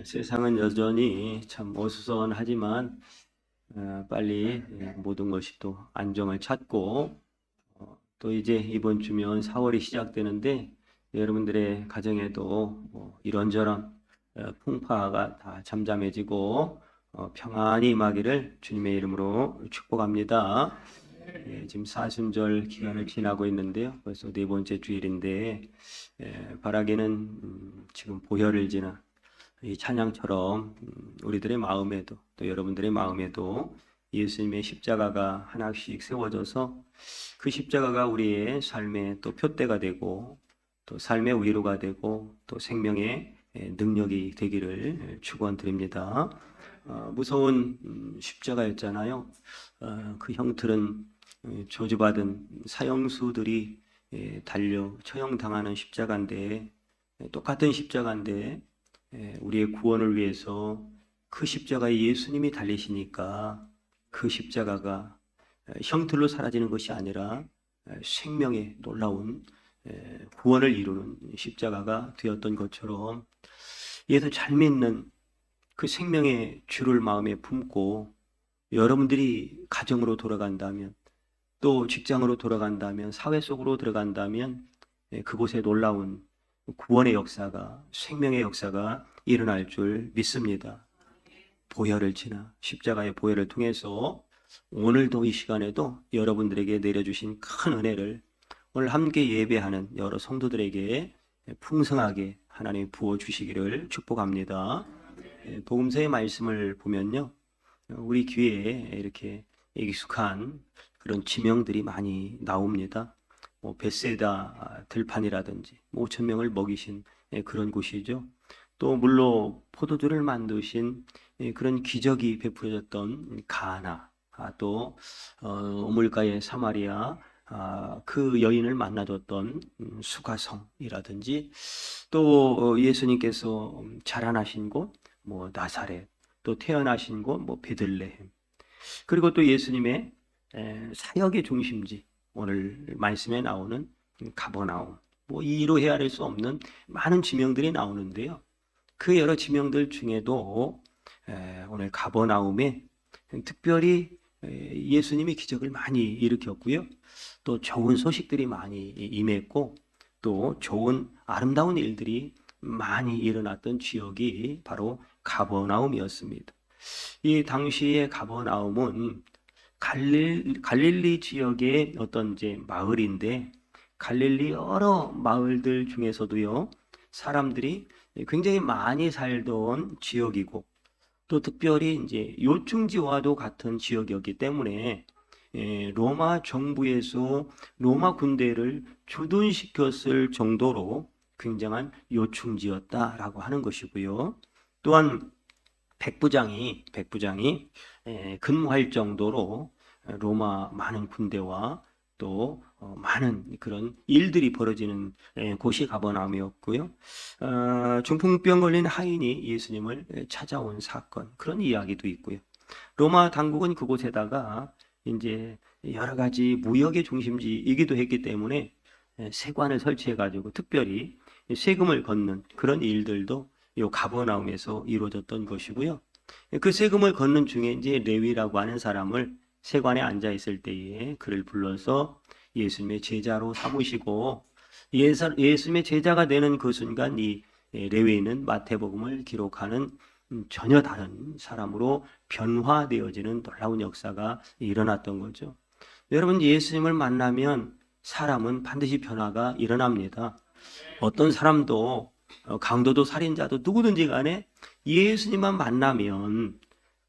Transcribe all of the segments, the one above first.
세상은 여전히 참 어수선하지만 빨리 모든 것이 또 안정을 찾고 또 이제 이번 주면 4월이 시작되는데 여러분들의 가정에도 이런저런 풍파가 다 잠잠해지고 평안히 임하기를 주님의 이름으로 축복합니다. 지금 사순절 기간을 지나고 있는데요. 벌써 네 번째 주일인데 바라기는 지금 보혈을 지나 이 찬양처럼 우리들의 마음에도 또 여러분들의 마음에도 예수님의 십자가가 하나씩 세워져서 그 십자가가 우리의 삶의 또 표대가 되고 또 삶의 위로가 되고 또 생명의 능력이 되기를 축원드립니다. 무서운 십자가였잖아요. 그 형틀은 저주받은 사형수들이 달려 처형당하는 십자가인데 똑같은 십자가인데 우리의 구원을 위해서 그 십자가에 예수님이 달리시니까 그 십자가가 형틀로 사라지는 것이 아니라 생명의 놀라운 구원을 이루는 십자가가 되었던 것처럼 예수 잘 믿는 그 생명의 주를 마음에 품고 여러분들이 가정으로 돌아간다면 또 직장으로 돌아간다면 사회 속으로 들어간다면 그곳에 놀라운 구원의 역사가 생명의 역사가 일어날 줄 믿습니다. 보혈을 지나 십자가의 보혈을 통해서 오늘도 이 시간에도 여러분들에게 내려주신 큰 은혜를 오늘 함께 예배하는 여러 성도들에게 풍성하게 하나님 부어주시기를 축복합니다. 복음서의 말씀을 보면요, 우리 귀에 이렇게 익숙한 그런 지명들이 많이 나옵니다. 벳세다 들판이라든지 5천 명을 먹이신 그런 곳이죠. 또 물로 포도주를 만드신 그런 기적이 베풀어졌던 가나, 또 우물가의 사마리아 그 여인을 만나줬던 수가성이라든지 또 예수님께서 자라나신 곳 나사렛, 또 태어나신 곳 베들레헴, 그리고 또 예수님의 사역의 중심지 오늘 말씀에 나오는 가버나움, 이로 헤아릴 수 없는 많은 지명들이 나오는데요. 그 여러 지명들 중에도 오늘 가버나움에 특별히 예수님이 기적을 많이 일으켰고요. 또 좋은 소식들이 많이 임했고 또 좋은 아름다운 일들이 많이 일어났던 지역이 바로 가버나움이었습니다. 이 당시의 가버나움은 갈릴리 지역의 어떤 이제 마을인데 갈릴리 여러 마을들 중에서도요 사람들이 굉장히 많이 살던 지역이고 또 특별히 이제 요충지와도 같은 지역이었기 때문에 로마 정부에서 로마 군대를 주둔시켰을 정도로 굉장한 요충지였다라고 하는 것이고요. 또한 백부장이 근무할 정도로 로마 많은 군대와 또 많은 그런 일들이 벌어지는 곳이 가버나움이었고요. 중풍병 걸린 하인이 예수님을 찾아온 사건, 그런 이야기도 있고요. 로마 당국은 그곳에다가 이제 여러 가지 무역의 중심지이기도 했기 때문에 세관을 설치해가지고 특별히 세금을 걷는 그런 일들도 이 가버나움에서 이루어졌던 것이고요. 그 세금을 걷는 중에 이제 레위라고 하는 사람을 세관에 앉아 있을 때에 그를 불러서 예수님의 제자로 삼으시고 예수님의 제자가 되는 그 순간 이 레위는 마태복음을 기록하는 전혀 다른 사람으로 변화되어지는 놀라운 역사가 일어났던 거죠. 여러분, 예수님을 만나면 사람은 반드시 변화가 일어납니다. 어떤 사람도 강도도 살인자도 누구든지 간에 예수님만 만나면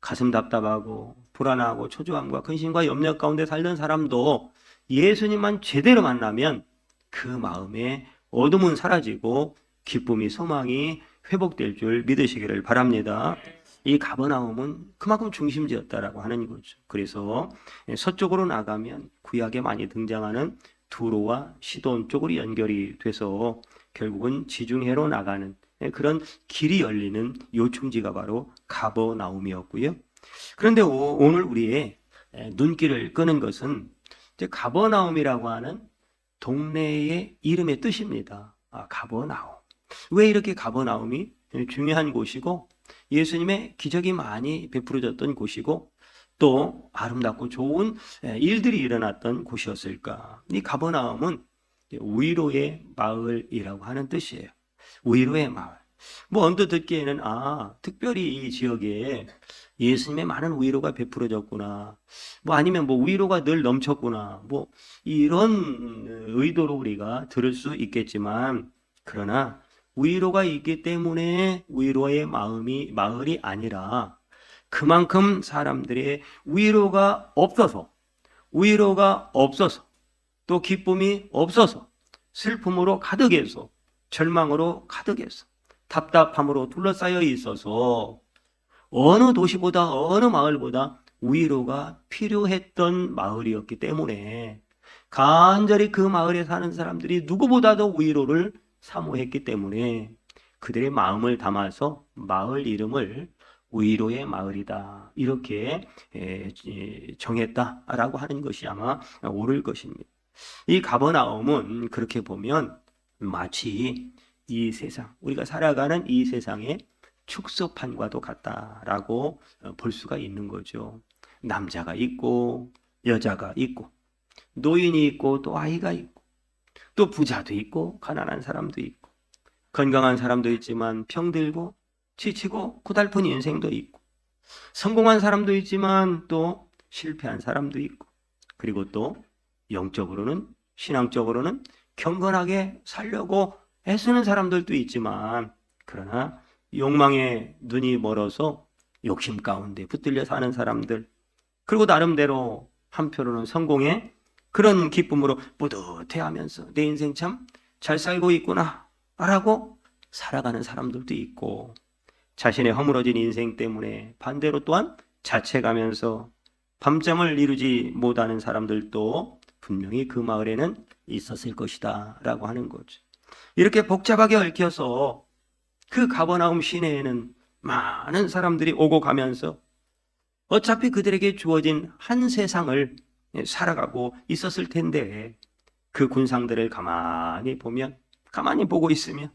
가슴 답답하고 불안하고 초조함과 근심과 염려 가운데 살던 사람도 예수님만 제대로 만나면 그 마음에 어둠은 사라지고 기쁨이 소망이 회복될 줄 믿으시기를 바랍니다. 이 가버나움은 그만큼 중심지였다라고 하는 거죠. 그래서 서쪽으로 나가면 구약에 많이 등장하는 두로와 시돈 쪽으로 연결이 돼서 결국은 지중해로 나가는 그런 길이 열리는 요충지가 바로 가버나움이었고요. 그런데 오늘 우리의 눈길을 끄는 것은 이제 가버나움이라고 하는 동네의 이름의 뜻입니다. 가버나움. 왜 이렇게 가버나움이 중요한 곳이고 예수님의 기적이 많이 베풀어졌던 곳이고 또 아름답고 좋은 일들이 일어났던 곳이었을까? 이 가버나움은 위로의 마을이라고 하는 뜻이에요. 위로의 마을. 뭐 언뜻 듣기에는 특별히 이 지역에 예수님의 많은 위로가 베풀어졌구나. 뭐 아니면 뭐 위로가 늘 넘쳤구나. 뭐 이런 의도로 우리가 들을 수 있겠지만 그러나 위로가 있기 때문에 위로의 마을이 아니라 그만큼 사람들의 위로가 없어서 또 기쁨이 없어서 슬픔으로 가득해서 절망으로 가득해서 답답함으로 둘러싸여 있어서 어느 도시보다 어느 마을보다 위로가 필요했던 마을이었기 때문에 간절히 그 마을에 사는 사람들이 누구보다도 위로를 사모했기 때문에 그들의 마음을 담아서 마을 이름을 위로의 마을이다 이렇게 정했다라고 하는 것이 아마 옳을 것입니다. 이 가버나움은 그렇게 보면 마치 이 세상, 우리가 살아가는 이 세상의 축소판과도 같다라고 볼 수가 있는 거죠. 남자가 있고 여자가 있고 노인이 있고 또 아이가 있고 또 부자도 있고 가난한 사람도 있고 건강한 사람도 있지만 병들고 지치고 고달픈 인생도 있고 성공한 사람도 있지만 또 실패한 사람도 있고 그리고 또 영적으로는 신앙적으로는 경건하게 살려고 애쓰는 사람들도 있지만 그러나 욕망에 눈이 멀어서 욕심 가운데 붙들려 사는 사람들 그리고 나름대로 한편으로는 성공의 그런 기쁨으로 뿌듯해하면서 내 인생 참 잘 살고 있구나 라고 살아가는 사람들도 있고 자신의 허물어진 인생 때문에 반대로 또한 자책하면서 밤잠을 이루지 못하는 사람들도 분명히 그 마을에는 있었을 것이다 라고 하는 거죠. 이렇게 복잡하게 얽혀서 그 가버나움 시내에는 많은 사람들이 오고 가면서 어차피 그들에게 주어진 한 세상을 살아가고 있었을 텐데 그 군상들을 가만히 보고 있으면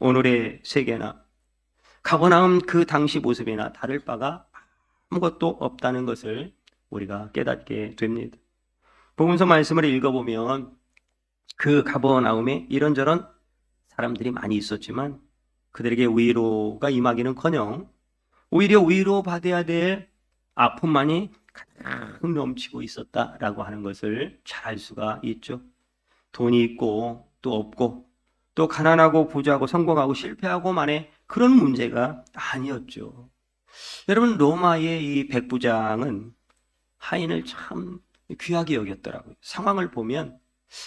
오늘의 세계나 가버나움 그 당시 모습이나 다를 바가 아무것도 없다는 것을 우리가 깨닫게 됩니다. 복음서 말씀을 읽어보면 그 가버나움에 이런저런 사람들이 많이 있었지만 그들에게 위로가 임하기는커녕 오히려 위로받아야 될 아픔만이 가득 넘치고 있었다라고 하는 것을 잘 알 수가 있죠. 돈이 있고 또 없고 또 가난하고 부자고 성공하고 실패하고만의 그런 문제가 아니었죠. 여러분 로마의 이 백부장은 하인을 참 귀하게 여겼더라고요. 상황을 보면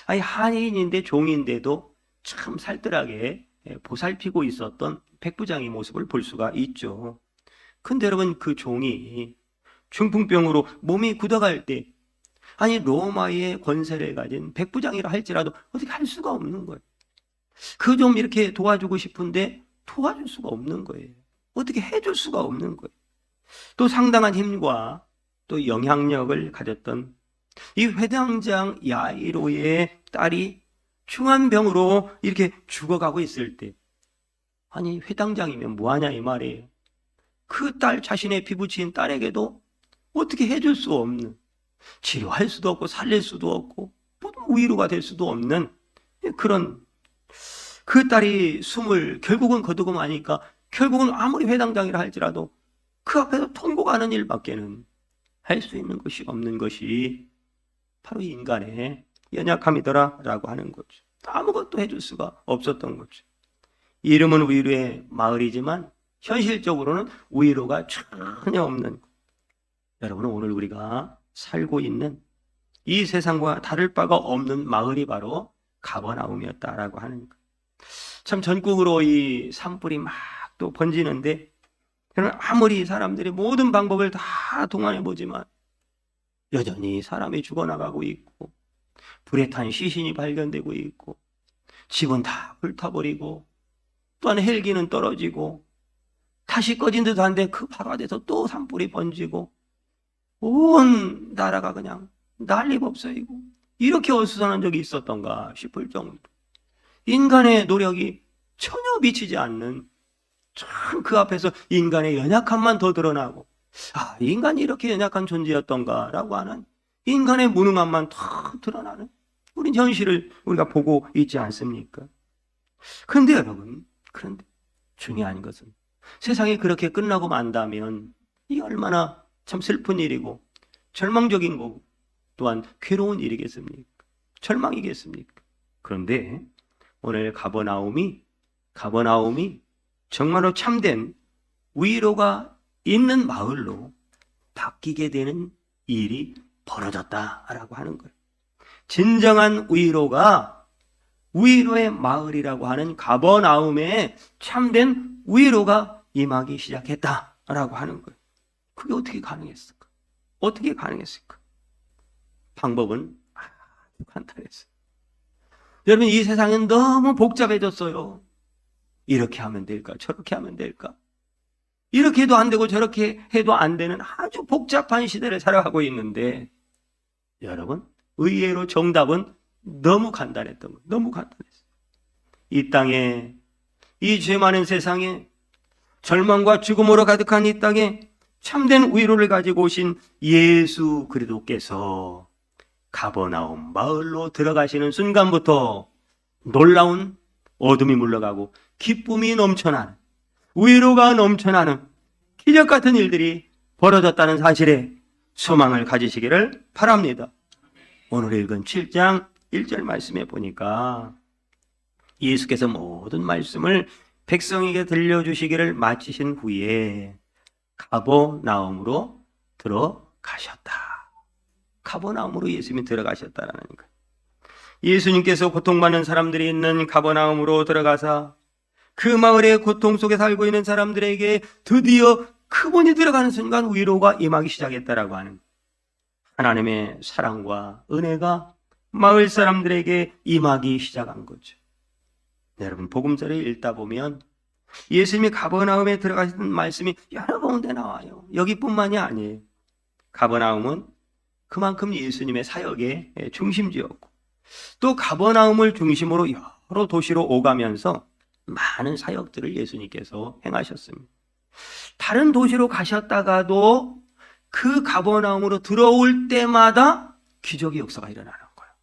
하인인데 종인데도 참 살뜰하게 보살피고 있었던 백부장의 모습을 볼 수가 있죠. 근데 여러분 그 종이 중풍병으로 몸이 굳어갈 때 로마의 권세를 가진 백부장이라 할지라도 어떻게 할 수가 없는 거예요. 그 좀 이렇게 도와주고 싶은데 도와줄 수가 없는 거예요. 어떻게 해줄 수가 없는 거예요. 또 상당한 힘과 또 영향력을 가졌던 이 회당장 야이로의 딸이 중환병으로 이렇게 죽어가고 있을 때 회당장이면 뭐하냐 이 말이에요. 그 딸 자신의 피부치인 딸에게도 어떻게 해줄 수 없는 치료할 수도 없고 살릴 수도 없고 위로가 될 수도 없는 그런 그 딸이 숨을 결국은 거두고 마니까 결국은 아무리 회당장이라 할지라도 그 앞에서 통곡하는 일밖에는 할 수 있는 것이 없는 것이 바로 인간의 연약함이더라라고 하는 거죠. 아무것도 해줄 수가 없었던 거죠. 이름은 위로의 마을이지만 현실적으로는 위로가 전혀 없는 것. 여러분은 오늘 우리가 살고 있는 이 세상과 다를 바가 없는 마을이 바로 가버나움이었다라고 하는 것. 참 전국으로 이 산불이 막 또 번지는데 아무리 사람들이 모든 방법을 다 동원해 보지만 여전히 사람이 죽어나가고 있고 불에 탄 시신이 발견되고 있고 집은 다 불타버리고 또한 헬기는 떨어지고 다시 꺼진 듯 한데 그 바로 앞에서 또 산불이 번지고 온 나라가 그냥 난리법석이고 이렇게 어수선한 적이 있었던가 싶을 정도 인간의 노력이 전혀 미치지 않는 참 그 앞에서 인간의 연약함만 더 드러나고, 아, 인간이 이렇게 연약한 존재였던가라고 하는 인간의 무능함만 더 드러나는 우리 현실을 우리가 보고 있지 않습니까? 그런데 여러분, 그런데 중요한 것은 세상이 그렇게 끝나고 만다면 이게 얼마나 참 슬픈 일이고 절망적인 거고 또한 괴로운 일이겠습니까? 절망이겠습니까? 그런데 오늘 가버나움이 정말로 참된 위로가 있는 마을로 바뀌게 되는 일이 벌어졌다라고 하는 거예요. 진정한 위로의 마을이라고 하는 가버나움에 참된 위로가 임하기 시작했다라고 하는 거예요. 그게 어떻게 가능했을까? 어떻게 가능했을까? 방법은 아주 간단했어요. 여러분, 이 세상은 너무 복잡해졌어요. 이렇게 하면 될까? 저렇게 하면 될까? 이렇게 해도 안 되고 저렇게 해도 안 되는 아주 복잡한 시대를 살아가고 있는데, 여러분, 의외로 정답은 너무 간단했던 거예요. 너무 간단했어요. 이 땅에, 이 죄 많은 세상에, 절망과 죽음으로 가득한 이 땅에 참된 위로를 가지고 오신 예수 그리스도께서 가버나움 마을로 들어가시는 순간부터 놀라운 어둠이 물러가고 기쁨이 넘쳐나는, 위로가 넘쳐나는 기적 같은 일들이 벌어졌다는 사실에 소망을 가지시기를 바랍니다. 오늘 읽은 7장 1절 말씀에 보니까 예수께서 모든 말씀을 백성에게 들려주시기를 마치신 후에 가버나움으로 들어가셨다. 가버나움으로 예수님이 들어가셨다라는 거예요. 예수님께서 고통받는 사람들이 있는 가버나움으로 들어가사 그 마을의 고통 속에 살고 있는 사람들에게 드디어 그분이 들어가는 순간 위로가 임하기 시작했다라고 하는 하나님의 사랑과 은혜가 마을 사람들에게 임하기 시작한 거죠. 여러분, 복음서를 읽다 보면 예수님이 가버나움에 들어가시던 말씀이 여러 군데 나와요. 여기뿐만이 아니에요. 가버나움은 그만큼 예수님의 사역의 중심지였고, 또 가버나움을 중심으로 여러 도시로 오가면서 많은 사역들을 예수님께서 행하셨습니다. 다른 도시로 가셨다가도 그 가버나움으로 들어올 때마다 기적의 역사가 일어나는 거예요.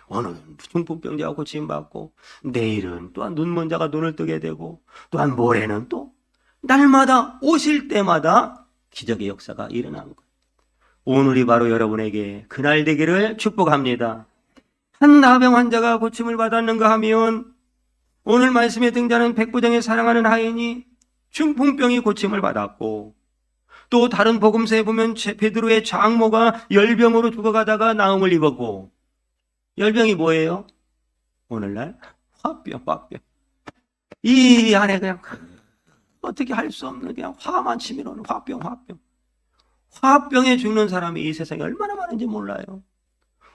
오늘은 중풍병자가 고침받고, 내일은 또한 눈먼 자가 눈을 뜨게 되고, 또한 모레는 또 날마다 오실 때마다 기적의 역사가 일어나는 거예요. 오늘이 바로 여러분에게 그날 되기를 축복합니다. 한 나병 환자가 고침을 받았는가 하면 오늘 말씀에 등장하는 백부장의 사랑하는 하인이 중풍병이 고침을 받았고, 또 다른 복음서에 보면 베드로의 장모가 열병으로 죽어가다가 나음을 입었고, 열병이 뭐예요? 오늘날 화병. 이 안에 그냥 어떻게 할 수 없는 그냥 화만 치밀어오는 화병. 화병에 죽는 사람이 이 세상에 얼마나 많은지 몰라요.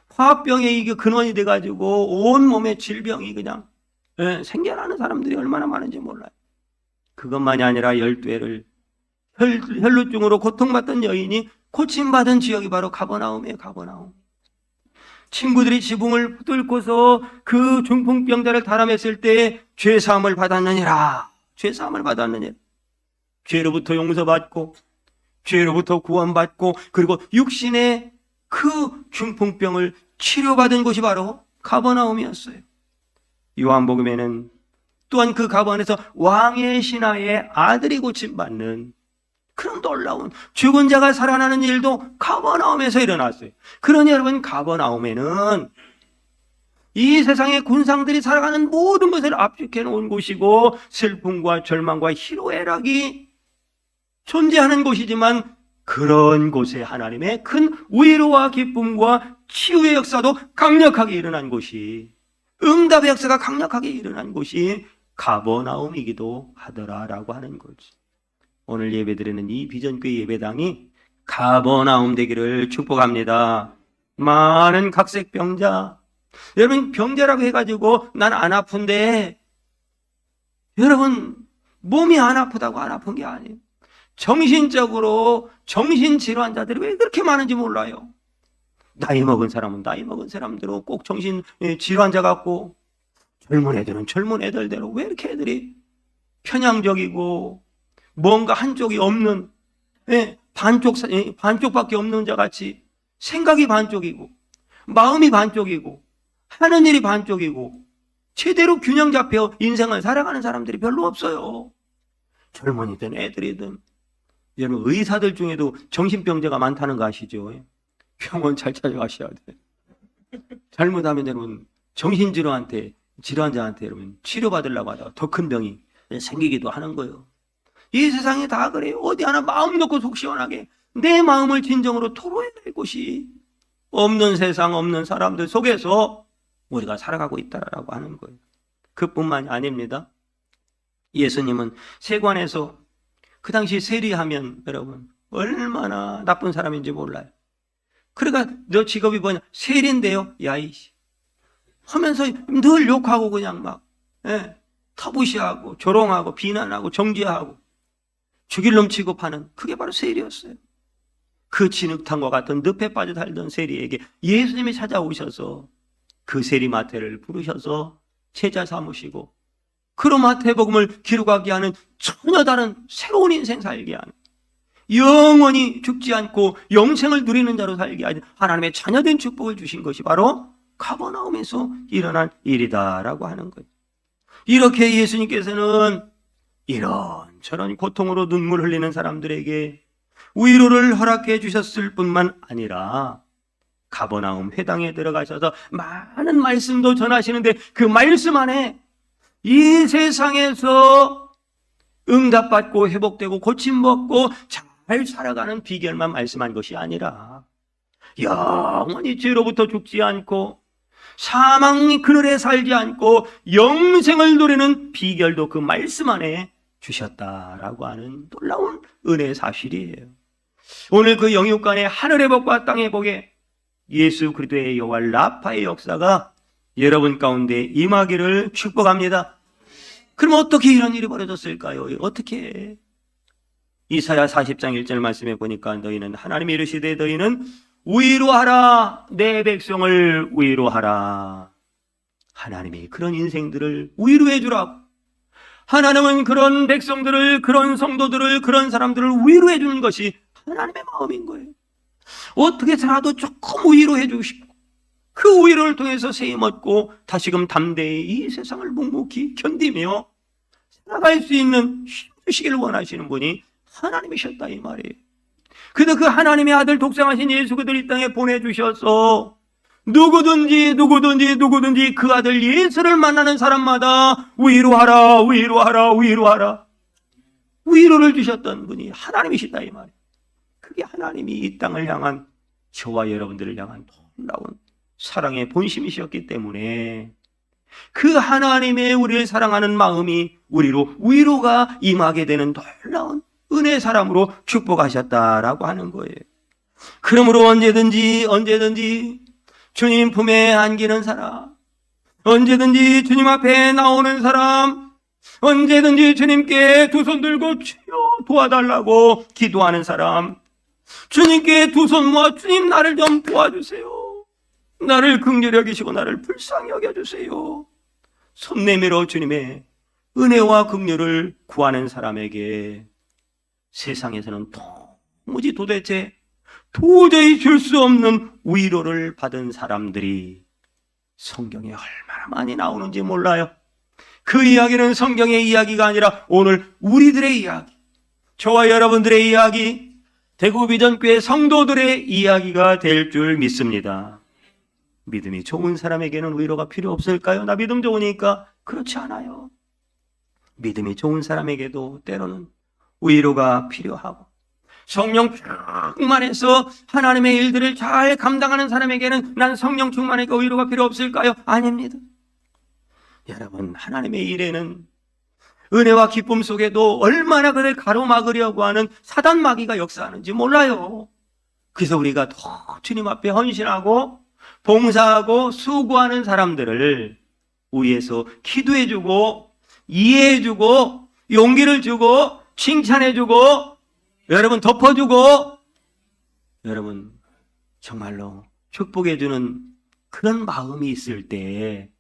화병에 이게 근원이 돼가지고 온 몸에 질병이 그냥 생겨나는 사람들이 얼마나 많은지 몰라요. 그것만이 아니라 12회를 혈루증으로 고통받던 여인이 고침받은 지역이 바로 가버나움이에요. 가버나움. 친구들이 지붕을 뚫고서 그 중풍병자를 달아맸을 때 죄사함을 받았느니라. 죄로부터 용서받고, 죄로부터 구원받고, 그리고 육신의 그 중풍병을 치료받은 곳이 바로 가버나움이었어요. 요한복음에는 또한 그 가버나움에서 왕의 신하의 아들이 고침받는 그런 놀라운 죽은 자가 살아나는 일도 가버나움에서 일어났어요. 그러니 여러분, 가버나움에는 이 세상의 군상들이 살아가는 모든 것을 압축해 놓은 곳이고, 슬픔과 절망과 희로애락이 존재하는 곳이지만, 그런 곳에 하나님의 큰 위로와 기쁨과 치유의 역사도 강력하게 일어난 곳이, 응답의 역사가 강력하게 일어난 곳이 가버나움이기도 하더라라고 하는 거지. 오늘 예배드리는 이 비전교회 예배당이 가버나움 되기를 축복합니다. 많은 각색 병자, 여러분 병자라고 해가지고 난 안 아픈데, 여러분 몸이 안 아프다고 안 아픈 게 아니에요. 정신적으로 정신질환자들이 왜 그렇게 많은지 몰라요. 나이 먹은 사람은 나이 먹은 사람대로 꼭 정신질환자 같고, 젊은 애들은 젊은 애들대로 왜 이렇게 애들이 편향적이고 뭔가 한쪽이 없는, 반쪽밖에 없는 자 같이 생각이 반쪽이고 마음이 반쪽이고 하는 일이 반쪽이고 제대로 균형 잡혀 인생을 살아가는 사람들이 별로 없어요. 젊은이든 애들이든. 여러분, 의사들 중에도 정신병자가 많다는 거 아시죠? 병원 잘 찾아가셔야 돼. 잘못하면 여러분 질환자한테 여러분 치료받으려고 하다가 더 큰 병이 생기기도 하는 거예요. 이 세상에 다 그래요. 어디 하나 마음 놓고 속 시원하게 내 마음을 진정으로 토로해야 될 곳이 없는 세상, 없는 사람들 속에서 우리가 살아가고 있다라고 하는 거예요. 그뿐만이 아닙니다. 예수님은 세관에서 그 당시 세리하면 여러분 얼마나 나쁜 사람인지 몰라요. 그러니까 너 직업이 뭐냐? 세리인데요. 야이씨 하면서 늘 욕하고 그냥 막 터부시하고 조롱하고 비난하고 정죄하고 죽일 놈 취급하는 그게 바로 세리였어요. 그 진흙탕과 같은 늪에 빠져 살던 세리에게 예수님이 찾아오셔서 그 세리 마태를 부르셔서 제자 삼으시고 그로 마태복음을 기록하게 하는 전혀 다른 새로운 인생 살게 하는 영원히 죽지 않고 영생을 누리는 자로 살게 하는 하나님의 자녀된 축복을 주신 것이 바로 가버나움에서 일어난 일이다라고 하는 거예요. 이렇게 예수님께서는 이런저런 고통으로 눈물 흘리는 사람들에게 위로를 허락해 주셨을 뿐만 아니라 가버나움 회당에 들어가셔서 많은 말씀도 전하시는데 그 말씀 안에 이 세상에서 응답받고 회복되고 고침받고 잘 살아가는 비결만 말씀한 것이 아니라 영원히 죄로부터 죽지 않고 사망의 그늘에 살지 않고 영생을 누리는 비결도 그 말씀 안에 주셨다라고 하는 놀라운 은혜의 사실이에요. 오늘 그 영육간의 하늘의 복과 땅의 복에 예수 그리스도의 여호와 라파의 역사가 여러분 가운데 임하기를 축복합니다. 그럼 어떻게 이런 일이 벌어졌을까요? 어떻게? 이사야 40장 1절 말씀에 보니까 너희는 하나님이 이르시되 너희는 위로하라 내 백성을 위로하라. 하나님이 그런 인생들을 위로해 주라고. 하나님은 그런 백성들을 그런 성도들을 그런 사람들을 위로해 주는 것이 하나님의 마음인 거예요. 어떻게 살아도 조금 위로해 주시고 그 위로를 통해서 세임 얻고 다시금 담대히 이 세상을 묵묵히 견디며 살아갈 수 있는 힘 주시기를 원하시는 분이 하나님이셨다 이 말이에요. 그래서 그 하나님의 아들 독생하신 예수 그리스도를 이 땅에 보내주셔서 누구든지 그 아들 예수를 만나는 사람마다 위로하라 위로를 주셨던 분이 하나님이시다 이 말이에요. 그게 하나님이 이 땅을 향한 저와 여러분들을 향한 놀라운 사랑의 본심이셨기 때문에 그 하나님의 우리를 사랑하는 마음이 우리로 위로가 임하게 되는 놀라운 은혜의 사람으로 축복하셨다라고 하는 거예요. 그러므로 언제든지 주님 품에 안기는 사람, 언제든지 주님 앞에 나오는 사람, 언제든지 주님께 두 손 들고 주여 도와달라고 기도하는 사람, 주님께 두 손 모아 주님 나를 좀 도와주세요. 나를 긍휼히 여기시고 나를 불쌍히 여겨주세요. 손 내밀어 주님의 은혜와 긍휼을 구하는 사람에게 세상에서는 도저히 줄 수 없는 위로를 받은 사람들이 성경에 얼마나 많이 나오는지 몰라요. 그 이야기는 성경의 이야기가 아니라 오늘 우리들의 이야기, 저와 여러분들의 이야기, 대구비전교회 성도들의 이야기가 될 줄 믿습니다. 믿음이 좋은 사람에게는 위로가 필요 없을까요? 나 믿음 좋으니까. 그렇지 않아요. 믿음이 좋은 사람에게도 때로는 위로가 필요하고 성령 충만해서 하나님의 일들을 잘 감당하는 사람에게는 난 성령 충만하니까 위로가 필요 없을까요? 아닙니다. 여러분, 하나님의 일에는 은혜와 기쁨 속에도 얼마나 그를 가로막으려고 하는 사단 마귀가 역사하는지 몰라요. 그래서 우리가 더 주님 앞에 헌신하고 봉사하고 수고하는 사람들을 위해서 기도해주고 이해해주고 용기를 주고 칭찬해주고 여러분 덮어주고 여러분 정말로 축복해주는 그런 마음이 있을 때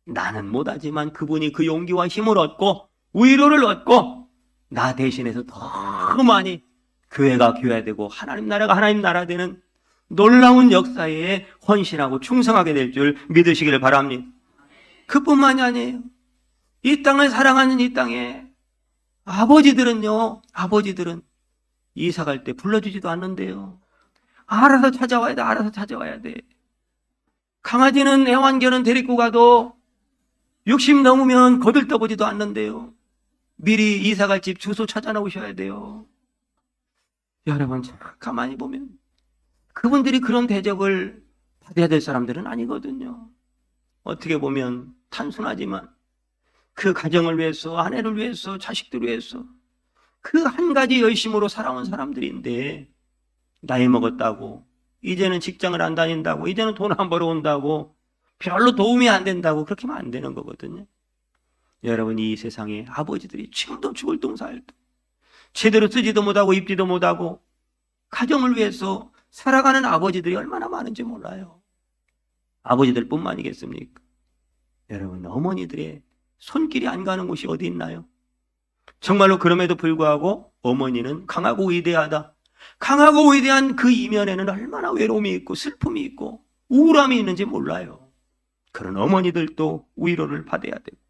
나는 못하지만 그분이 그 용기와 힘을 얻고 위로를 얻고 나 대신해서 너무 많이 교회가 교회되고 하나님 나라가 하나님 나라 되는 놀라운 역사에 헌신하고 충성하게 될 줄 믿으시기를 바랍니다. 그뿐만이 아니에요. 이 땅을 사랑하는 이 땅에 아버지들은 이사 갈 때 불러주지도 않는데요. 알아서 찾아와야 돼. 알아서 찾아와야 돼. 강아지는 애완견은 데리고 가도 60 넘으면 거들떠보지도 않는데요. 미리 이사 갈 집 주소 찾아놓으셔야 돼요. 여러분, 가만히 보면 그분들이 그런 대접을 받아야 될 사람들은 아니거든요. 어떻게 보면 단순하지만 그 가정을 위해서, 아내를 위해서, 자식들을 위해서 그 한 가지 열심으로 살아온 사람들인데, 나이 먹었다고, 이제는 직장을 안 다닌다고, 이제는 돈 안 벌어온다고, 별로 도움이 안 된다고 그렇게 하면 안 되는 거거든요. 여러분, 이 세상에 아버지들이 지금도 죽을 똥살도 제대로 쓰지도 못하고 입지도 못하고 가정을 위해서 살아가는 아버지들이 얼마나 많은지 몰라요. 아버지들 뿐만이겠습니까? 여러분, 어머니들의 손길이 안 가는 곳이 어디 있나요? 정말로 그럼에도 불구하고 어머니는 강하고 위대하다. 강하고 위대한 그 이면에는 얼마나 외로움이 있고 슬픔이 있고 우울함이 있는지 몰라요. 그런 어머니들도 위로를 받아야 돼요.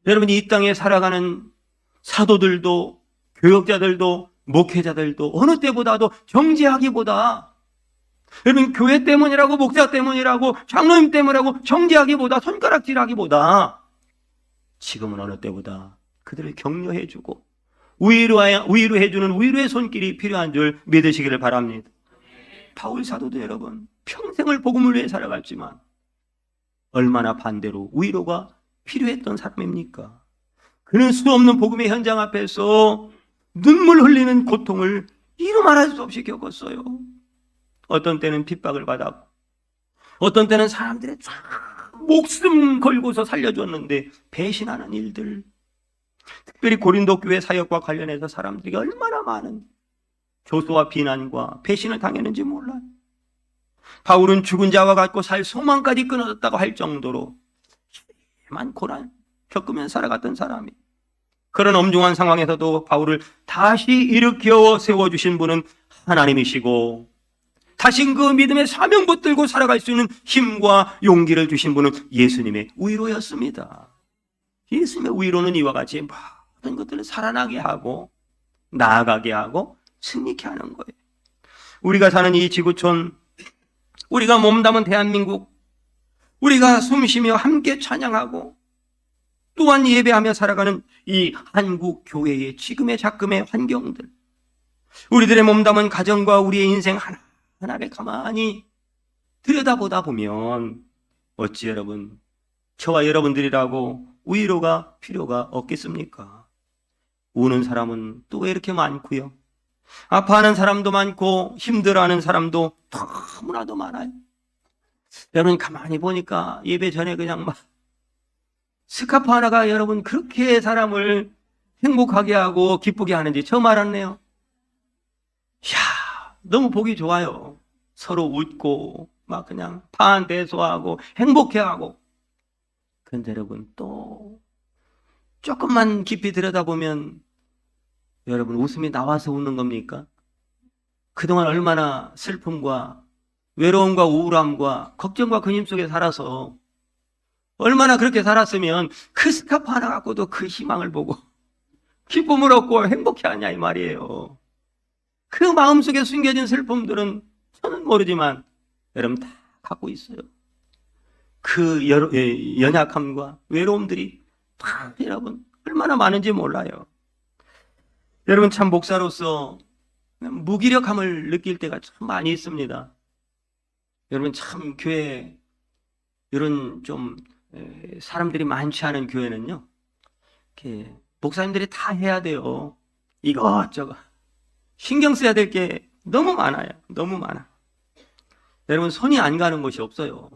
여러분, 이 땅에 살아가는 사도들도 교역자들도 목회자들도 어느 때보다도 정죄하기보다, 여러분, 교회 때문이라고 목사 때문이라고 장로님 때문이라고 정죄하기보다, 손가락질하기보다 지금은 어느 때보다 그들을 격려해주고 위로해주는 위로의 손길이 필요한 줄 믿으시기를 바랍니다. 바울 사도도 여러분 평생을 복음을 위해 살아갔지만 얼마나 반대로 위로가 필요했던 사람입니까? 그는 수없는 복음의 현장 앞에서 눈물 흘리는 고통을 이루 말할 수 없이 겪었어요. 어떤 때는 핍박을 받았고, 어떤 때는 사람들의 목숨 걸고서 살려줬는데 배신하는 일들, 특별히 고린도 교회 사역과 관련해서 사람들이 얼마나 많은 조소와 비난과 배신을 당했는지 몰라요. 바울은 죽은 자와 같고 살 소망까지 끊어졌다고 할 정도로 심한 고난 겪으며 살아갔던 사람이, 그런 엄중한 상황에서도 바울을 다시 일으켜 세워주신 분은 하나님이시고, 다시 그 믿음의 사명 붙들고 살아갈 수 있는 힘과 용기를 주신 분은 예수님의 위로였습니다. 예수님의 위로는 이와 같이 모든 것들을 살아나게 하고 나아가게 하고 승리케 하는 거예요. 우리가 사는 이 지구촌, 우리가 몸담은 대한민국, 우리가 숨쉬며 함께 찬양하고 또한 예배하며 살아가는 이 한국 교회의 지금의 작금의 환경들, 우리들의 몸담은 가정과 우리의 인생 하나하나를 가만히 들여다보다 보면 어찌 여러분, 저와 여러분들이라고 위로가 필요가 없겠습니까? 우는 사람은 또 왜 이렇게 많고요. 아파하는 사람도 많고 힘들어하는 사람도 너무나도 많아요. 여러분, 가만히 보니까 예배 전에 그냥 막 스카프 하나가 여러분 그렇게 사람을 행복하게 하고 기쁘게 하는지 처음 알았네요. 이야, 너무 보기 좋아요. 서로 웃고 막 그냥 파한대소하고 행복해하고. 그런데 여러분, 또 조금만 깊이 들여다보면 여러분, 웃음이 나와서 웃는 겁니까? 그동안 얼마나 슬픔과 외로움과 우울함과 걱정과 근심 속에 살아서, 얼마나 그렇게 살았으면 그 스카프 하나 갖고도 그 희망을 보고 기쁨을 얻고 행복해하냐 이 말이에요. 그 마음속에 숨겨진 슬픔들은 저는 모르지만 여러분 다 갖고 있어요. 그 연약함과 외로움들이 다 여러분 얼마나 많은지 몰라요. 여러분, 참 목사로서 무기력함을 느낄 때가 참 많이 있습니다. 여러분, 참 교회 이런 좀 사람들이 많지 않은 교회는요, 이렇게 목사님들이 다 해야 돼요. 이것저것 신경 써야 될 게 너무 많아요. 너무 많아. 여러분, 손이 안 가는 곳이 없어요.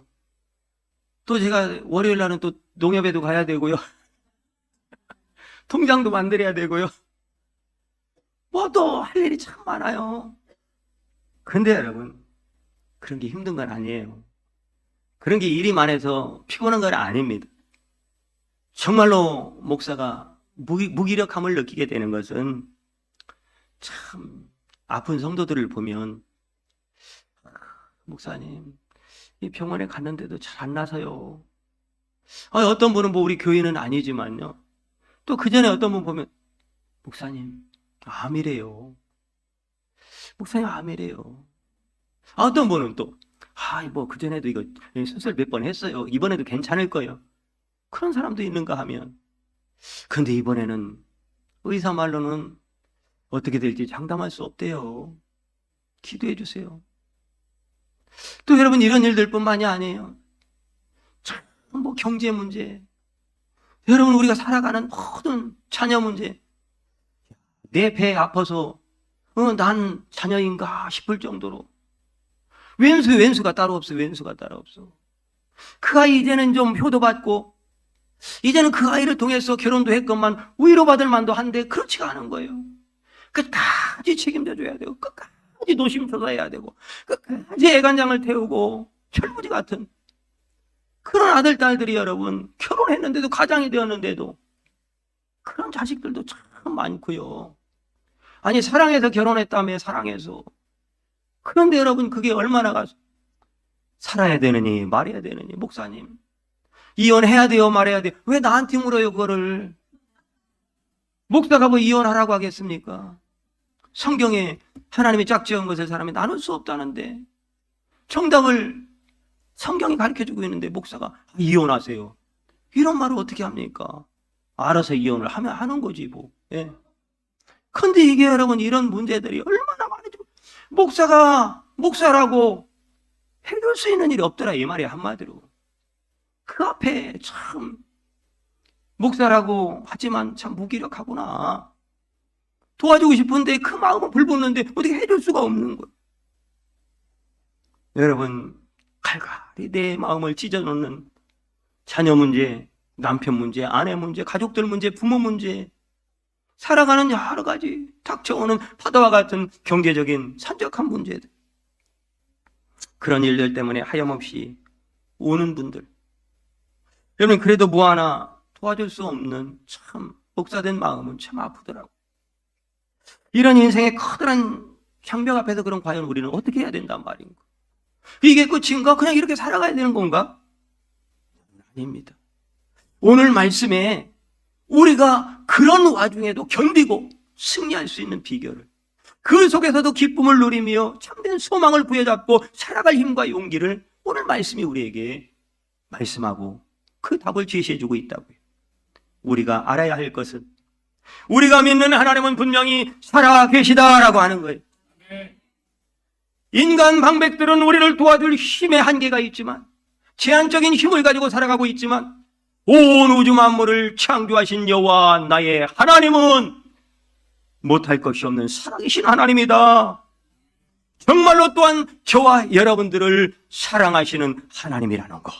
또 제가 월요일 날은 또 농협에도 가야 되고요. 통장도 만들어야 되고요. 뭐 또 할 일이 참 많아요. 근데 여러분, 그런 게 힘든 건 아니에요. 그런 게 일이 많아서 피곤한 건 아닙니다. 정말로 목사가 무기력함을 느끼게 되는 것은 참 아픈 성도들을 보면 목사님 이 병원에 갔는데도 잘 안 나서요. 어떤 분은 뭐 우리 교인은 아니지만요. 또 그 전에 어떤 분 보면 목사님 암이래요. 목사님 암이래요. 어떤 분은 또 뭐 그 전에도 이거 수술 몇 번 했어요. 이번에도 괜찮을 거예요. 그런 사람도 있는가 하면 근데 이번에는 의사 말로는 어떻게 될지 장담할 수 없대요. 기도해 주세요. 또 여러분 이런 일들뿐만이 아니에요. 참 뭐 경제 문제, 여러분 우리가 살아가는 모든 자녀 문제, 내 배 아파서 난 자녀인가 싶을 정도로 왼수가 따로 없어. 왼수가 따로 없어. 그 아이 이제는 좀 효도받고 이제는 그 아이를 통해서 결혼도 했건만 위로받을 만도 한데 그렇지가 않은 거예요. 끝까지 책임져줘야 되고 끝까지 노심초사해야 되고 끝까지 애간장을 태우고 철부지 같은 그런 아들, 딸들이 여러분 결혼했는데도 가장이 되었는데도 그런 자식들도 참 많고요. 아니 사랑해서 결혼했다며 사랑해서. 그런데 여러분 그게 얼마나 살아야 되느니 말해야 되느니. 목사님 이혼해야 돼요 말해야 돼요. 왜 나한테 물어요 그거를. 목사가 뭐 이혼하라고 하겠습니까? 성경에 하나님이 짝지은 것을 사람이 나눌 수 없다는데 정답을 성경이 가르쳐주고 있는데 목사가 이혼하세요. 이런 말을 어떻게 합니까? 알아서 이혼을 하면 하는 거지 뭐. 예. 근데 이게 여러분 이런 문제들이 얼마나 많은지 목사가 목사라고 해줄 수 있는 일이 없더라 이 말이 한마디로. 그 앞에 참 목사라고 하지만 참 무기력하구나. 도와주고 싶은데 그 마음은 불붙는데 어떻게 해줄 수가 없는 거예요. 여러분 갈갈이 내 마음을 찢어놓는 자녀 문제, 남편 문제, 아내 문제, 가족들 문제, 부모 문제, 살아가는 여러 가지 닥쳐오는 파도와 같은 경제적인 산적한 문제들, 그런 일들 때문에 하염없이 오는 분들, 여러분 그래도 뭐 하나 도와줄 수 없는 참 목사된 마음은 참 아프더라고요. 이런 인생의 커다란 장벽 앞에서 그럼 과연 우리는 어떻게 해야 된단 말인가? 이게 끝인가? 그냥 이렇게 살아가야 되는 건가? 아닙니다. 오늘 말씀에 우리가 그런 와중에도 견디고 승리할 수 있는 비결을, 그 속에서도 기쁨을 누리며 참된 소망을 부여잡고 살아갈 힘과 용기를 오늘 말씀이 우리에게 말씀하고 그 답을 제시해주고 있다고요. 우리가 알아야 할 것은 우리가 믿는 하나님은 분명히 살아계시다라고 하는 거예요. 인간 방백들은 우리를 도와줄 힘의 한계가 있지만, 제한적인 힘을 가지고 살아가고 있지만, 온 우주 만물을 창조하신 여호와 나의 하나님은 못할 것이 없는 살아계신 하나님이다. 정말로 또한 저와 여러분들을 사랑하시는 하나님이라는 거.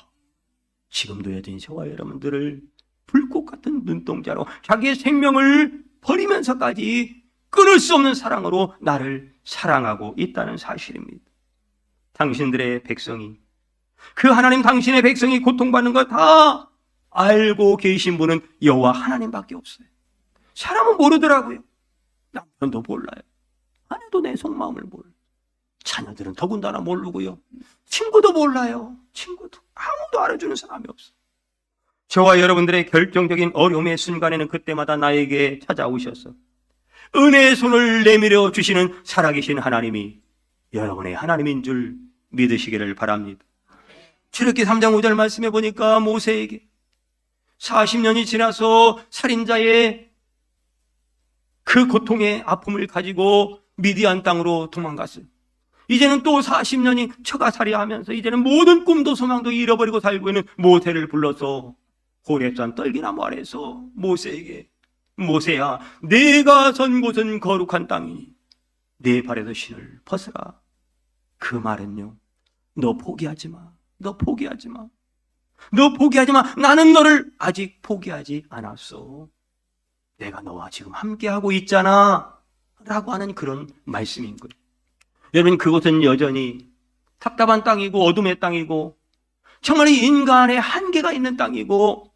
지금도 여전히 저와 여러분들을 불꽃 같은 눈동자로 자기의 생명을 버리면서까지 끊을 수 없는 사랑으로 나를 사랑하고 있다는 사실입니다. 당신들의 백성이, 그 하나님 당신의 백성이 고통받는 거 다 알고 계신 분은 여호와 하나님밖에 없어요. 사람은 모르더라고요. 남편도 몰라요. 아내도 내 속마음을 몰라요. 자녀들은 더군다나 모르고요. 친구도 몰라요. 친구도 아무도 알아주는 사람이 없어요. 저와 여러분들의 결정적인 어려움의 순간에는 그때마다 나에게 찾아오셔서 은혜의 손을 내밀어 주시는 살아계신 하나님이 여러분의 하나님인 줄 믿으시기를 바랍니다. 출애굽기 3장 5절 말씀해 보니까 모세에게 40년이 지나서 살인자의 그 고통의 아픔을 가지고 미디안 땅으로 도망갔어요. 이제는 또 40년이 처가살이하면서 이제는 모든 꿈도 소망도 잃어버리고 살고 있는 모세를 불러서 호렙산 떨기나무 아래서 모세에게, 모세야, 내가 선 곳은 거룩한 땅이니 내 발에서 신을 벗으라. 그 말은요, 너 포기하지 마. 너 포기하지 마. 너 포기하지 마. 나는 너를 아직 포기하지 않았어. 내가 너와 지금 함께하고 있잖아 라고 하는 그런 말씀인 거예요. 여러분 그곳은 여전히 답답한 땅이고 어둠의 땅이고 정말 인간의 한계가 있는 땅이고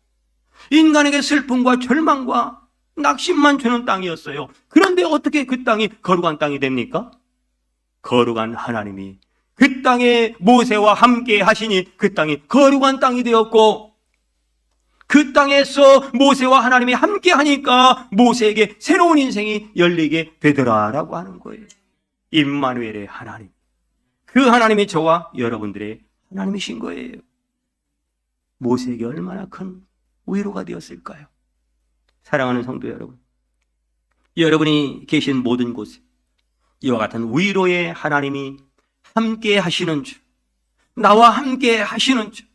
인간에게 슬픔과 절망과 낙심만 주는 땅이었어요. 그런데 어떻게 그 땅이 거룩한 땅이 됩니까? 거룩한 하나님이 그 땅에 모세와 함께 하시니 그 땅이 거룩한 땅이 되었고, 그 땅에서 모세와 하나님이 함께 하니까 모세에게 새로운 인생이 열리게 되더라라고 하는 거예요. 임마누엘의 하나님, 그 하나님이 저와 여러분들의 하나님이신 거예요. 모세에게 얼마나 큰 위로가 되었을까요? 사랑하는 성도 여러분, 여러분이 계신 모든 곳에 이와 같은 위로의 하나님이 함께 하시는 줄, 나와 함께 하시는 줄,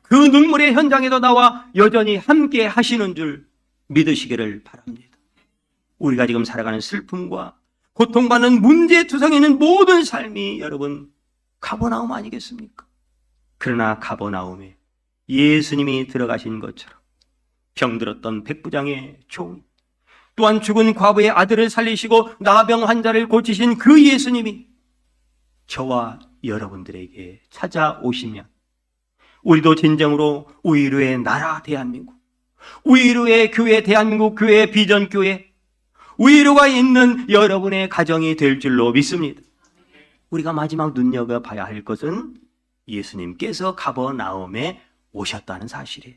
그 눈물의 현장에도 나와 여전히 함께 하시는 줄 믿으시기를 바랍니다. 우리가 지금 살아가는 슬픔과 고통받는 문제투성이 있는 모든 삶이 여러분 가버나움 아니겠습니까? 그러나 가버나움에 예수님이 들어가신 것처럼 병들었던 백부장의 종, 또한 죽은 과부의 아들을 살리시고 나병 환자를 고치신 그 예수님이 저와 여러분들에게 찾아오시면 우리도 진정으로 위로의 나라 대한민국, 위로의 교회 대한민국 교회 비전교회, 위로가 있는 여러분의 가정이 될 줄로 믿습니다. 우리가 마지막 눈여겨봐야 할 것은 예수님께서 가버나움에 오셨다는 사실이에요.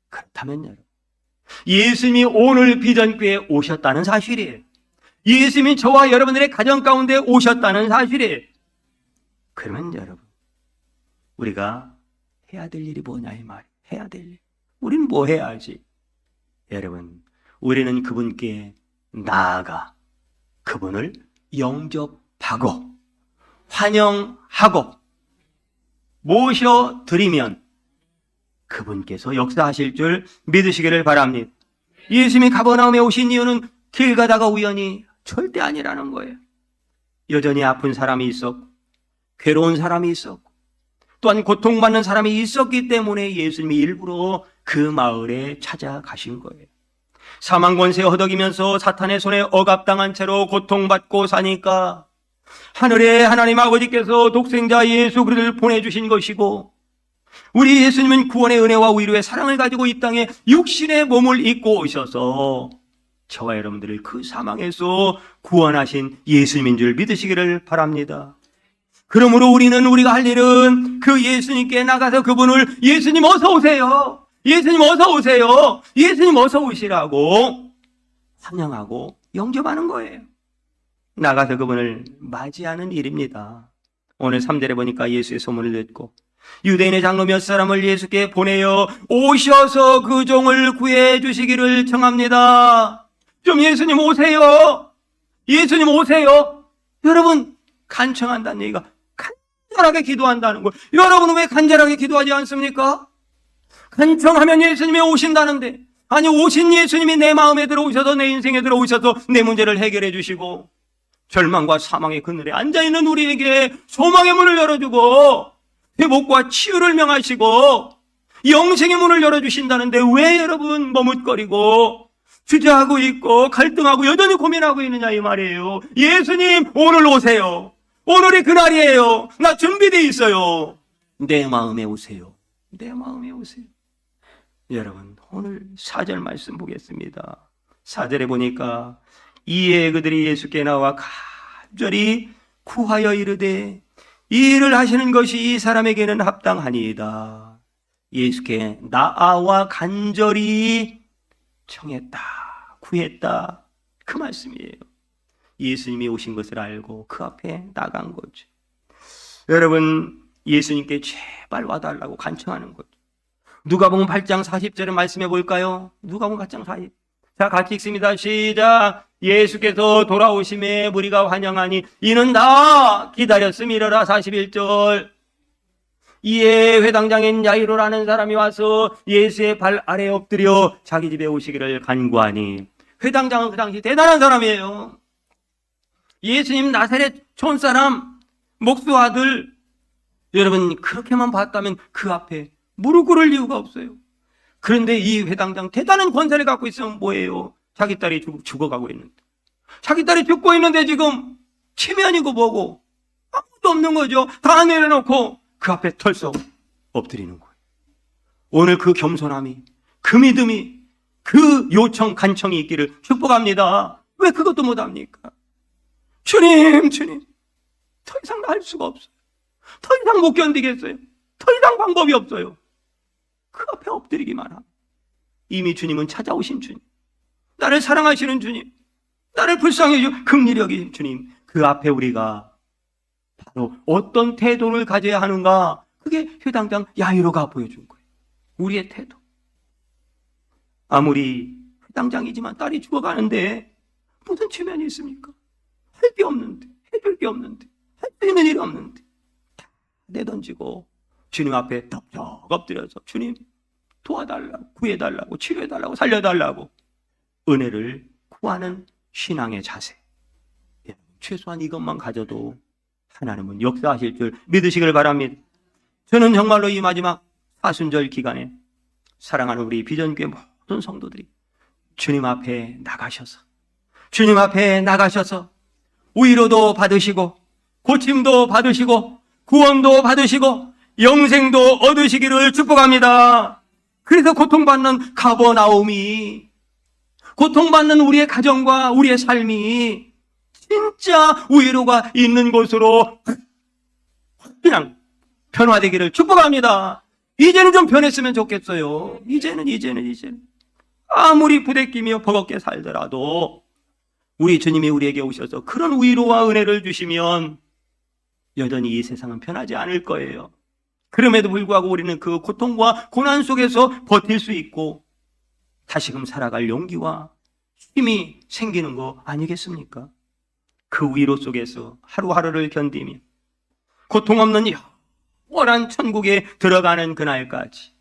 그렇다면 여러분, 예수님이 오늘 비전교회에 오셨다는 사실이에요. 예수님이 저와 여러분들의 가정 가운데 오셨다는 사실이에요. 그러면 여러분, 우리가 해야 될 일이 뭐냐 이 말이에요. 해야 될 일. 우리는 뭐 해야지? 여러분, 우리는 그분께 나아가 그분을 영접하고 환영하고 모셔드리면 그분께서 역사하실 줄 믿으시기를 바랍니다. 예수님이 가버나움에 오신 이유는 길 가다가 우연히 절대 아니라는 거예요. 여전히 아픈 사람이 있었고, 괴로운 사람이 있었고, 또한 고통받는 사람이 있었기 때문에 예수님이 일부러 그 마을에 찾아가신 거예요. 사망 권세에 허덕이면서 사탄의 손에 억압당한 채로 고통받고 사니까 하늘의 하나님 아버지께서 독생자 예수 그리스도를 보내주신 것이고, 우리 예수님은 구원의 은혜와 위로의 사랑을 가지고 이 땅에 육신의 몸을 입고 오셔서 저와 여러분들을 그 사망에서 구원하신 예수님인 줄 믿으시기를 바랍니다. 그러므로 우리가 할 일은 그 예수님께 나가서 그분을 예수님 어서 오세요, 예수님 어서 오세요, 예수님 어서 오시라고 환영하고 영접하는 거예요. 나가서 그분을 맞이하는 일입니다. 오늘 3절에 보니까 예수의 소문을 듣고 유대인의 장로 몇 사람을 예수께 보내어 오셔서 그 종을 구해 주시기를 청합니다. 좀 예수님 오세요, 예수님 오세요. 여러분, 간청한다는 얘기가 간절하게 기도한다는 거예요. 여러분은 왜 간절하게 기도하지 않습니까? 간청하면 예수님이 오신다는데, 아니 오신 예수님이 내 마음에 들어오셔서 내 인생에 들어오셔서 내 문제를 해결해 주시고 절망과 사망의 그늘에 앉아있는 우리에게 소망의 문을 열어주고 회복과 치유를 명하시고 영생의 문을 열어주신다는데 왜 여러분 머뭇거리고 주저하고 있고 갈등하고 여전히 고민하고 있느냐 이 말이에요. 예수님 오늘 오세요. 오늘이 그날이에요. 나 준비되어 있어요. 내 마음에 오세요. 내 마음에 오세요. 여러분, 오늘 4절 말씀 보겠습니다. 4절에 보니까 이에 그들이 예수께 나와 간절히 구하여 이르되 이 일을 하시는 것이 이 사람에게는 합당하니이다. 예수께 나와 간절히 청했다, 구했다, 그 말씀이에요. 예수님이 오신 것을 알고 그 앞에 나간 거죠. 여러분, 예수님께 제발 와달라고 간청하는 거죠. 누가복음 8장 40절에 말씀해 볼까요? 누가복음 8장 40. 자, 같이 읽습니다. 시작. 예수께서 돌아오심에 무리가 환영하니 이는 다 기다렸음이러라. 41절. 이에 회당장인 야이로라는 사람이 와서 예수의 발 아래에 엎드려 자기 집에 오시기를 간구하니, 회당장은 그 당시 대단한 사람이에요. 예수님 나사렛 촌사람, 목수 아들. 여러분, 그렇게만 봤다면 그 앞에 무릎 꿇을 이유가 없어요. 그런데 이 회당장 대단한 권세를 갖고 있으면 뭐예요? 자기 딸이 죽어가고 있는데, 자기 딸이 죽고 있는데 지금 치면이고 뭐고 아무것도 없는 거죠. 다 내려놓고 그 앞에 털썩 엎드리는 거예요. 오늘 그 겸손함이, 그 믿음이, 그 요청 간청이 있기를 축복합니다. 왜 그것도 못합니까? 주님, 더 이상 할 수가 없어요. 더 이상 못 견디겠어요. 더 이상 방법이 없어요. 그 앞에 엎드리기만 합니다. 이미 주님은 찾아오신 주님, 나를 사랑하시는 주님, 나를 불쌍히 여기시고 긍휼히 여기신 주님, 그 앞에 우리가 바로 어떤 태도를 가져야 하는가, 그게 회당장 야이로가 보여준 거예요. 우리의 태도. 아무리 회당장이지만 딸이 죽어가는데 무슨 체면이 있습니까? 할 게 없는데, 해줄 게 없는데, 할 수 있는 일이 없는데 다 내던지고 주님 앞에 덕적 엎드려서 주님 도와달라고, 구해달라고, 치료해달라고, 살려달라고 은혜를 구하는 신앙의 자세. 최소한 이것만 가져도 하나님은 역사하실 줄 믿으시길 바랍니다. 저는 정말로 이 마지막 사순절 기간에 사랑하는 우리 비전교회 모든 성도들이 주님 앞에 나가셔서 위로도 받으시고 고침도 받으시고 구원도 받으시고 영생도 얻으시기를 축복합니다. 그래서 고통받는 가버나움이, 고통받는 우리의 가정과 우리의 삶이 진짜 위로가 있는 곳으로 그냥 변화되기를 축복합니다. 이제는 좀 변했으면 좋겠어요. 이제는 아무리 부대끼며 버겁게 살더라도 우리 주님이 우리에게 오셔서 그런 위로와 은혜를 주시면 여전히 이 세상은 변하지 않을 거예요. 그럼에도 불구하고 우리는 그 고통과 고난 속에서 버틸 수 있고 다시금 살아갈 용기와 힘이 생기는 거 아니겠습니까? 그 위로 속에서 하루하루를 견디며 고통 없는 영원한 천국에 들어가는 그날까지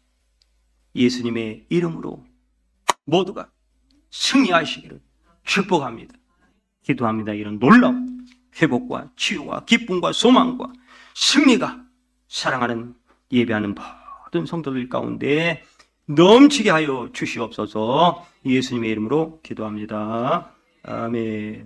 예수님의 이름으로 모두가 승리하시기를 축복합니다. 기도합니다. 이런 놀라운 회복과 치유와 기쁨과 소망과 승리가 사랑하는 예배하는 모든 성도들 가운데 넘치게 하여 주시옵소서. 예수님의 이름으로 기도합니다. 아멘.